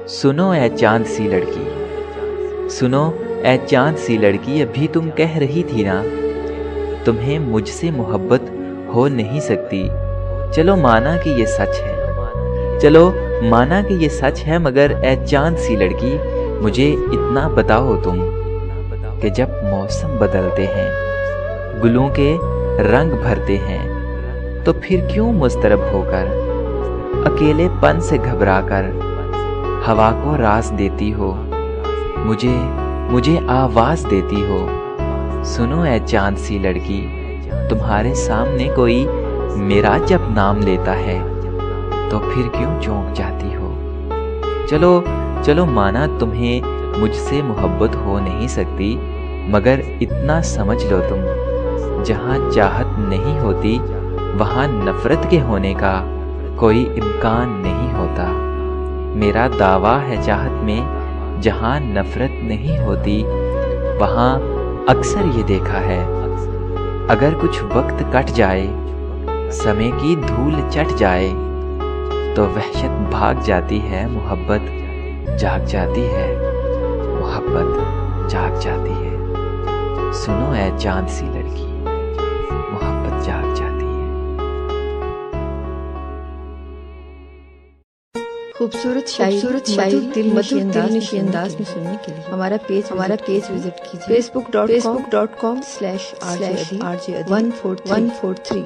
सुनो ए चांद सी लड़की, सुनो ए चांद सी लड़की, अभी तुम कह रही थी ना तुम्हें मुझसे मोहब्बत हो नहीं सकती। चलो माना कि ये सच है, चलो माना कि ये सच है, मगर ए चांद सी लड़की मुझे इतना बताओ तुम कि जब मौसम बदलते हैं, गुलों के रंग भरते हैं, तो फिर क्यों मुस्तरब होकर, अकेलेपन से घबराकर हवा को रास देती हो, मुझे आवाज देती हो। सुनो ए चांद सी लड़की, तुम्हारे सामने कोई मेरा जब नाम लेता है तो फिर क्यों चौंक जाती हो। चलो माना तुम्हें मुझसे मोहब्बत हो नहीं सकती, मगर इतना समझ लो तुम, जहाँ चाहत नहीं होती वहाँ नफरत के होने का कोई इम्कान नहीं होता। मेरा दावा है चाहत में जहाँ नफरत नहीं होती वहाँ अक्सर ये देखा है, अगर कुछ वक्त कट जाए, समय की धूल चट जाए, तो वहशत भाग जाती है, मोहब्बत जाग जाती है, मोहब्बत जाग जाती है। सुनो ए चांद सी लड़की, मोहब्बत जाग जाती है। खूबसूरत शायरी दिल नशी अंदाज में सुनने के लिए हमारा पेज विजिट कीजिए facebook.com/rj143